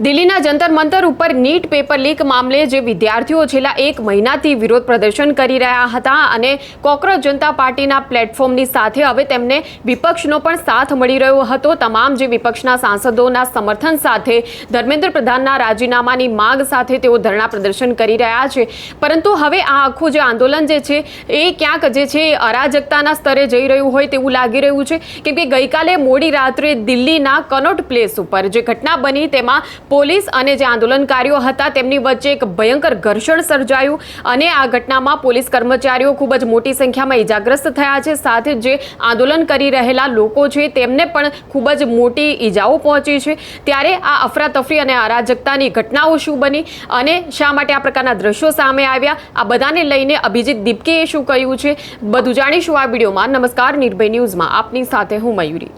દિલ્હીના જંતર મંતર ઉપર NEET paper leak મામલે જે વિદ્યાર્થીઓ છેલ્લા 1 મહિનાથી વિરોધ પ્રદર્શન કરી રહ્યા હતા અને કોકરોચ જનતા પાર્ટીના પ્લેટફોર્મની સાથે હવે તેમને વિપક્ષનો પણ સાથ મળી રહ્યો હતો। તમામ જે વિપક્ષના સાંસદોના સમર્થન સાથે ધર્મેન્દ્ર પ્રધાનના રાજીનામાની માંગ સાથે તેઓ ધરણા પ્રદર્શન કરી રહ્યા છે, પરંતુ હવે આ આખું જે આંદોલન જે છે એ ક્યાંક જે છે અરાજકતાના સ્તરે જઈ રહ્યું હોય તેવું લાગી રહ્યું છે, કેમ કે ગઈકાલે મોડી રાત્રે દિલ્હીના કનોટ પ્લેસ ઉપર જે ઘટના બની તેમાં પોલીસ અને જે આંદોલનકારીઓ હતા તેમની વચ્ચે એક ભયંકર ઘર્ષણ સર્જાયું અને આ ઘટનામાં પોલીસ કર્મચારીઓ ખૂબ જ મોટી સંખ્યામાં ઈજાગ્રસ્ત થયા છે। સાથે જે આંદોલન કરી રહેલા લોકો છે તેમને પણ ખૂબ જ મોટી ઈજાઓ પહોંચી છે। ત્યારે આ અફરાતફરી અને અરાજકતાની ઘટનાઓ શું બની અને શા માટે આ પ્રકારના દ્રશ્યો સામે આવ્યા, આ બધાને લઈને અભિજીત દીપકેએ શું કહ્યું છે, બધું જાણીશું આ વિડીયોમાં। નમસ્કાર, નિર્ભય ન્યૂઝમાં આપની સાથે હું મયુરી।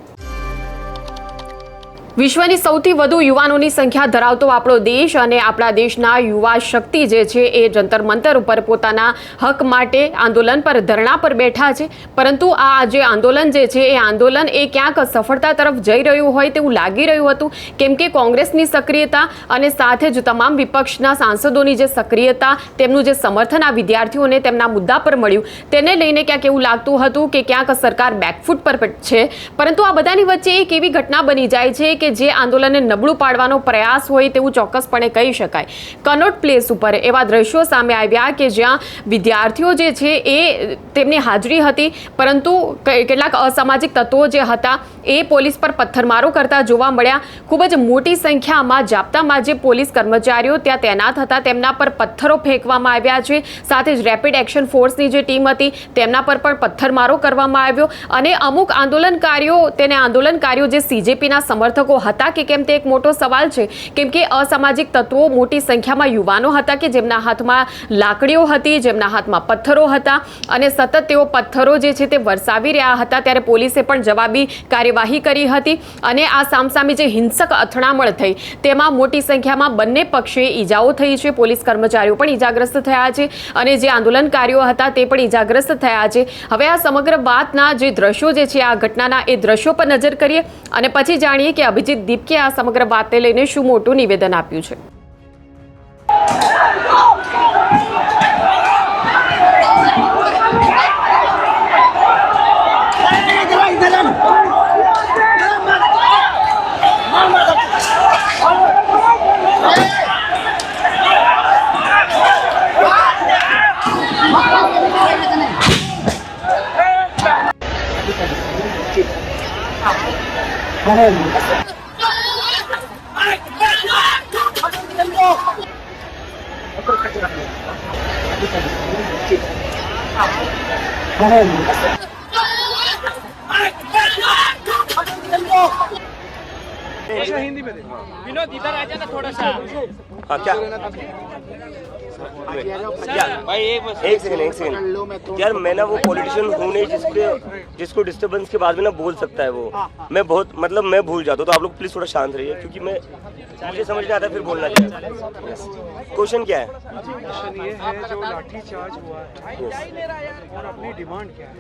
વિશ્વની સૌથી વધુ યુવાનોની સંખ્યા ધરાવતો આપણો દેશ અને આપણા દેશના યુવા શક્તિ જે છે એ જંતર મંતર ઉપર પોતાના હક માટે આંદોલન પર ધરણા પર બેઠા છે, પરંતુ આ જે આંદોલન જે છે એ આંદોલન એ ક્યાંક સફળતા તરફ જઈ રહ્યું હોય તેવું લાગી રહ્યું હતું, કેમ કે કોંગ્રેસની સક્રિયતા અને સાથે જ તમામ વિપક્ષના સાંસદોની જે સક્રિયતા, તેમનું જે સમર્થન આ વિદ્યાર્થીઓને તેમના મુદ્દા પર મળ્યું તેને લઈને ક્યાંક એવું લાગતું હતું કે ક્યાંક સરકાર બેકફૂટ પર છે, પરંતુ આ બધાની વચ્ચે એક એવી ઘટના બની જાય છે કે જે આંદોલનને નબળું પાડવાનો પ્રયાસ હોય તેવું ચોક્કસપણે કહી શકાય। કનોટ પ્લેસ ઉપર એવા દ્રશ્યો સામે આવ્યા કે જ્યાં વિદ્યાર્થીઓ જે છે એ તેમની હાજરી હતી, પરંતુ કેટલાક અસામાજિક તત્વો જે હતા એ પોલીસ પર પથ્થરમારો કરતા જોવા મળ્યા। ખૂબ જ મોટી સંખ્યામાં જાપ્તામાં જે પોલીસ કર્મચારીઓ ત્યાં તૈનાત હતા તેમના પર પથ્થરો ફેંકવામાં આવ્યા છે, સાથે જ રેપિડ એક્શન ફોર્સની જે ટીમ હતી તેમના પર પણ પથ્થરમારો કરવામાં આવ્યો અને અમુક આંદોલનકારીઓ જે સીજેપીના સમર્થકો હતા કે કેમ તે એક મોટો સવાલ છે, કેમ કે અસામાજિક તત્વો મોટી સંખ્યામાં યુવાનો હતા કે જેમના હાથમાં લાકડીઓ હતી, જેમના હાથમાં પથ્થરો હતા અને સતત તેઓ પથ્થરો જે છે તે વરસાવી રહ્યા હતા। ત્યારે પોલીસે પણ જવાબી કાર્યવાહી કરી હતી અને આ સામસામે જે હિંસક અથડામણ થઈ તેમાં મોટી સંખ્યામાં બંને પક્ષે ઈજાઓ થઈ છે। પોલીસ કર્મચારીઓ પણ ઈજાગ્રસ્ત થયા છે અને જે આંદોલનકારીઓ હતા તે પણ ઈજાગ્રસ્ત થયા છે। હવે આ સમગ્ર વાતના જે દ્રશ્યો જે છે આ ઘટનાના એ દ્રશ્યો પર નજર કરીએ અને પછી જાણીએ કે અભિજીત દીપકે આ સમગ્ર વાતને લઈને શું મોટું નિવેદન આપ્યું છે। हिंदी में विनोद इधर आ जाना थोड़ा सा। हाँ क्या भाई एक सेकंड यार, मैं ना वो पॉलिटिशियन हूँ नहीं जिसको डिस्टर्बेंस के बाद में ना बोल सकता है वो। मैं बहुत मैं भूल जाता हूँ, तो आप लोग प्लीज थोड़ा शांत रहिए क्योंकि मुझे समझ नहीं आता फिर बोलना चाहिए। क्वेश्चन क्या है? क्वेश्चन ये है जो लाठी चार्ज हुआ है और अपनी डिमांड क्या है?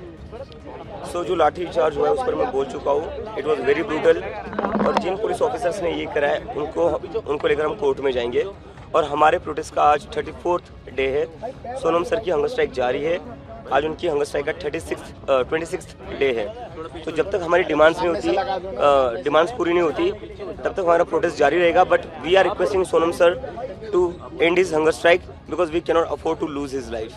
सो जो लाठी चार्ज हुआ है उस पर मैं बोल चुका हूँ, इट वॉज वेरी ब्रूटल और जिन पुलिस ऑफिसर्स ने ये करा है उनको लेकर हम कोर्ट में जाएंगे। और हमारे प्रोटेस्ट का आज 34th डे है। सोनम सर की हंगर स्ट्राइक जारी है, आज उनकी हंगर स्ट्राइक का 26th डे है। तो जब तक हमारी डिमांड्स पूरी नहीं होती तब तक हमारा प्रोटेस्ट जारी रहेगा। But we are requesting Sonam sir to end his hunger strike because we can not afford to lose his life.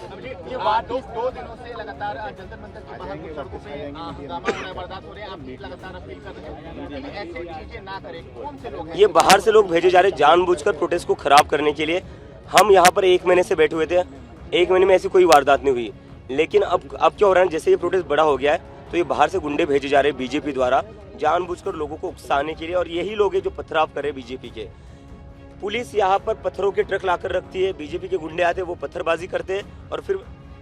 ये बात 2 दिनों से लगातार जंतर मंतर के बाहर सड़कों पे हंगामा हो रहा है, बर्दाश्त हो रहे हैं, आप लगातार अपील कर रहे हैं ऐसी चीजें ना करें। कौन से लोग हैं? ये बाहर से लोग भेजे जा रहे जानबूझकर प्रोटेस्ट को खराब करने के लिए। हम यहाँ पर 1 महीने से बैठे हुए थे, 1 महीने में ऐसी कोई वारदात नहीं हुई, लेकिन अब क्या हो रहा है, जैसे ये प्रोटेस्ट बड़ा हो गया है तो ये बाहर से गुंडे भेजे जा रहे हैं बीजेपी द्वारा जानबूझकर लोगों को उकसाने के लिए। और यही लोग हैं जो पथराव कर रहे हैं बीजेपी के। पुलिस यहाँ पर पत्थरों के ट्रक लाकर रखती है, बीजेपी के गुंडे आते हैं, वो पत्थरबाजी करते हैं और फिर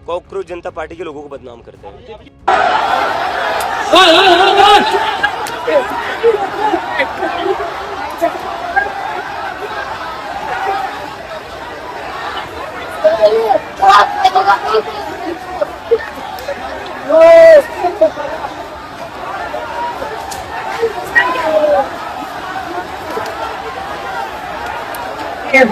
कॉकरोच जनता पार्टी के लोगों को बदनाम करते हैं। At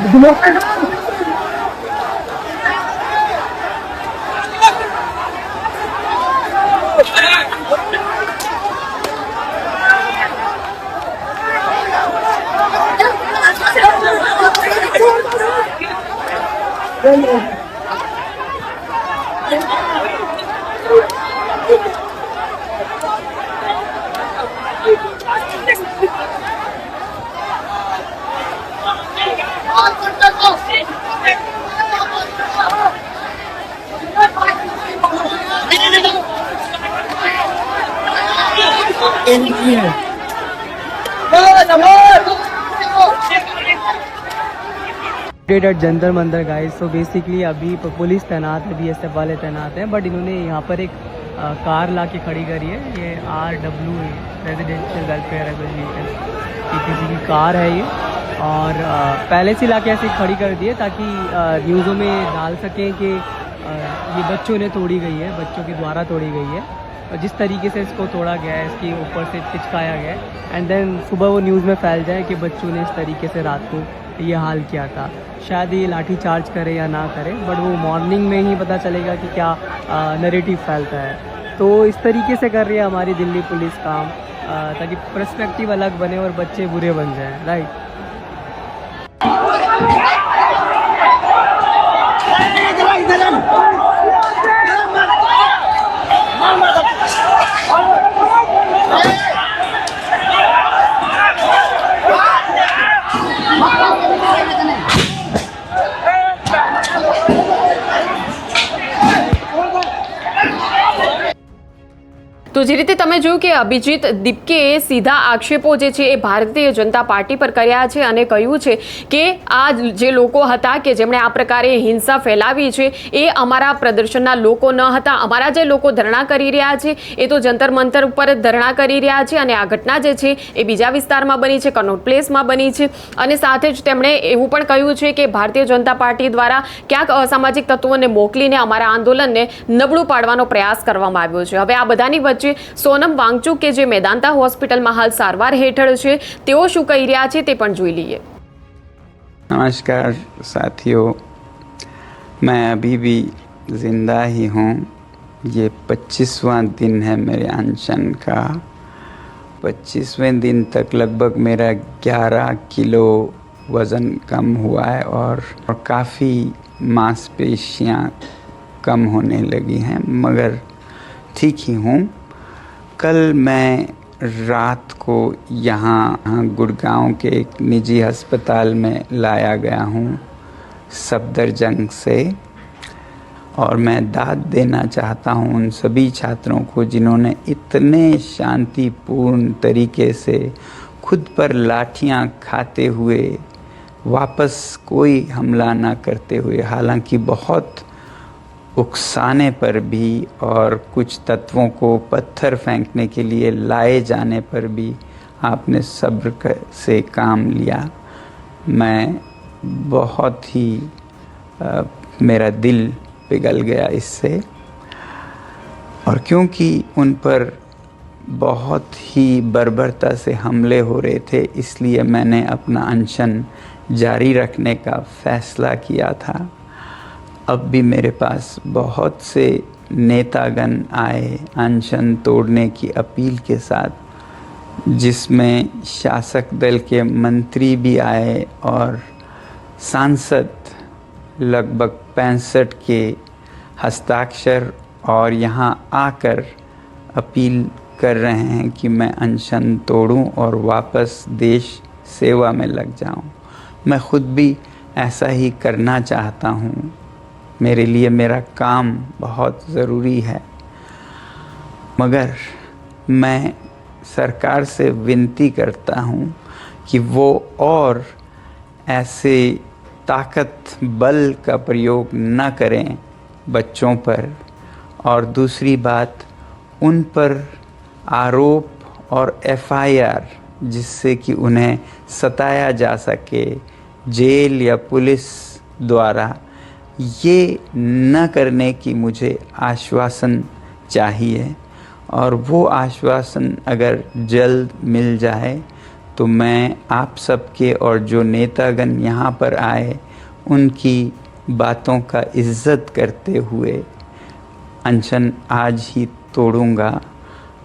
Jantar Mantar guys. So basically अभी पुलिस तैनात है, बीएसएफ वाले तैनात हैं, बट इन्होंने यहाँ पर एक कार ला के खड़ी करी है। ये RW रेजिडेंशियल वेलफेयर एसोसिएशन की किसी की कार है ये, और पहले से ला के ऐसे खड़ी कर दी है ताकि न्यूज़ों में डाल सकें कि ये बच्चों ने तोड़ी गई है, बच्चों के द्वारा तोड़ी गई है, और जिस तरीके से इसको तोड़ा गया है, इसके ऊपर से चिपकाया गया है, एंड देन सुबह वो न्यूज़ में फैल जाए कि बच्चों ने इस तरीके से रात को ये हाल किया था। शायद ये लाठी चार्ज करे या ना करे, बट वो मॉर्निंग में ही पता चलेगा कि क्या नैरेटिव फैलता है। तो इस तरीके से कर रही है हमारी दिल्ली पुलिस काम, ताकि पर्सपेक्टिव अलग बने और बच्चे बुरे बन जाएं, राइट। તો જે રીતે તમે જોયું કે અભિજીત દીપકેએ સીધા આક્ષેપો જે છે એ ભારતીય જનતા પાર્ટી પર કર્યા છે અને કહ્યું છે કે આ જે લોકો હતા કે જેમણે આ પ્રકારે હિંસા ફેલાવી છે એ અમારા પ્રદર્શનના લોકો ન હતા। અમારા જે લોકો ધરણા કરી રહ્યા છે એ તો જંતર મંતર ઉપર ધરણા કરી રહ્યા છે, અને આ ઘટના જે છે એ બીજા વિસ્તારમાં બની છે, કનોટ પ્લેસમાં બની છે। અને સાથે જ તેમણે એવું પણ કહ્યું છે કે ભારતીય જનતા પાર્ટી દ્વારા ક્યાંક અસામાજિક તત્વોને મોકલીને અમારા આંદોલનને નબળું પાડવાનો પ્રયાસ કરવામાં આવ્યો છે। હવે આ બધાની વચ્ચે સોનમ વાંગચુક કે જે મેદાંતા હોસ્પિટલમાં હાલ સારવાર હેઠળ છે, તેઓ શું કહી રહ્યા છે તે પણ જોઈ લઈએ। नमस्कार साथियों, मैं अभी भी ज़िंदा ही हूँ। ये 25वां दिन है मेरे अनशन का। 25वें दिन तक लगभग मेरा 11 किलो वज़न कम हुआ है, और काफ़ी मांसपेशियाँ कम होने लगी हैं, मगर ठीक ही हूँ। कल मैं रात को यहाँ गुड़गांव के एक निजी अस्पताल में लाया गया हूँ सफदरजंग से, और मैं दाद देना चाहता हूँ उन सभी छात्रों को जिन्होंने इतने शांतिपूर्ण तरीके से खुद पर लाठियाँ खाते हुए वापस कोई हमला ना करते हुए, हालांकि बहुत उकसाने पर भी और कुछ तत्वों को पत्थर फेंकने के लिए लाए जाने पर भी आपने सब्र से काम लिया। मैं बहुत ही मेरा दिल पिघल गया इससे, और क्योंकि उन पर बहुत ही बर्बरता से हमले हो रहे थे, इसलिए मैंने अपना अनशन जारी रखने का फ़ैसला किया था। अब भी मेरे पास बहुत से नेतागण आए अनशन तोड़ने की अपील के साथ, जिसमें शासक दल के मंत्री भी आए और सांसद लगभग 65 के हस्ताक्षर और यहाँ आकर अपील कर रहे हैं कि मैं अनशन तोड़ूं और वापस देश सेवा में लग जाऊं। मैं खुद भी ऐसा ही करना चाहता हूं। मेरे लिए मेरा काम बहुत ज़रूरी है, मगर मैं सरकार से विनती करता हूँ कि वो और ऐसे ताकत बल का प्रयोग न करें बच्चों पर, और दूसरी बात, उन पर आरोप और FIR जिससे कि उन्हें सताया जा सके जेल या पुलिस द्वारा, ये न करने की मुझे आश्वासन चाहिए। और वो आश्वासन अगर जल्द मिल जाए तो मैं आप सबके और जो नेतागण यहाँ पर आए उनकी बातों का इज्जत करते हुए अनशन आज ही तोड़ूंगा।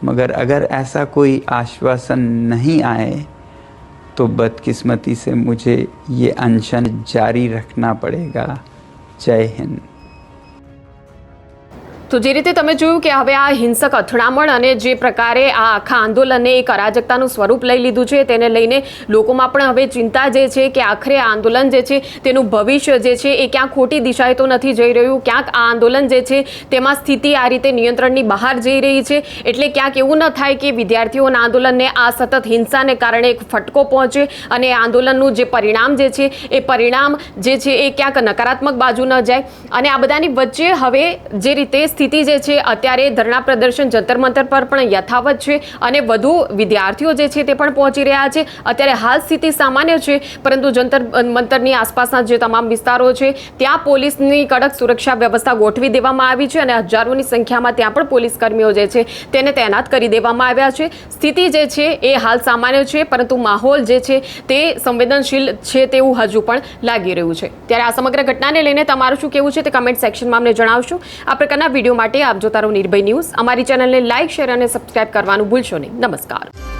मगर अगर ऐसा कोई आश्वासन नहीं आए तो बदकिस्मती से मुझे ये अनशन जारी रखना पड़ेगा। जय हिंद। તો જે રીતે તમે જોયું કે હવે આ હિંસક અથડામણ અને જે પ્રકારે આ આખા આંદોલનને એક અરાજકતાનું સ્વરૂપ લઈ લીધું છે તેને લઈને લોકોમાં પણ હવે ચિંતા જે છે કે આખરે આ આંદોલન જે છે તેનું ભવિષ્ય જે છે એ ક્યાંક ખોટી દિશાએ તો નથી જઈ રહ્યું, ક્યાંક આ આંદોલન જે છે તેમાં સ્થિતિ આ રીતે નિયંત્રણની બહાર જઈ રહી છે। એટલે ક્યાંક એવું ન થાય કે વિદ્યાર્થીઓના આંદોલનને આ સતત હિંસાને કારણે એક ફટકો પહોંચે અને આંદોલનનું જે પરિણામ જે છે એ પરિણામ જે છે એ ક્યાંક નકારાત્મક બાજુ ન જાય। અને આ બધાની વચ્ચે હવે જે રીતે સ્થિતિ જે છે અત્યારે ધરણા પ્રદર્શન જંતર મંતર પર પણ યથાવત છે અને વધુ વિદ્યાર્થીઓ જે છે તે પણ પહોંચી રહ્યા છે। અત્યારે હાલ સ્થિતિ સામાન્ય છે, પરંતુ જંતર મંતરની આસપાસના જે તમામ વિસ્તારો છે ત્યાં પોલીસની કડક સુરક્ષા વ્યવસ્થા ગોઠવી દેવામાં આવી છે અને હજારોની સંખ્યામાં ત્યાં પણ પોલીસ કર્મીઓ જે છે તેને તૈનાત કરી દેવામાં આવ્યા છે। સ્થિતિ જે છે એ હાલ સામાન્ય છે, પરંતુ માહોલ જે છે તે સંવેદનશીલ છે તેવું હજુ પણ લાગી રહ્યું છે। ત્યારે આ સમગ્ર ઘટનાને લઈને તમારું શું કહેવું છે તે કમેન્ટ સેક્શનમાં અમને જણાવશો। આ પ્રકારના વિડીયો માટે આપ જોતા રહો નિર્ભય ન્યૂઝ। અમારી ચેનલને લાઇક, શેર અને સબસ્ક્રાઇબ કરવાનું ભૂલશો નહીં। નમસ્કાર।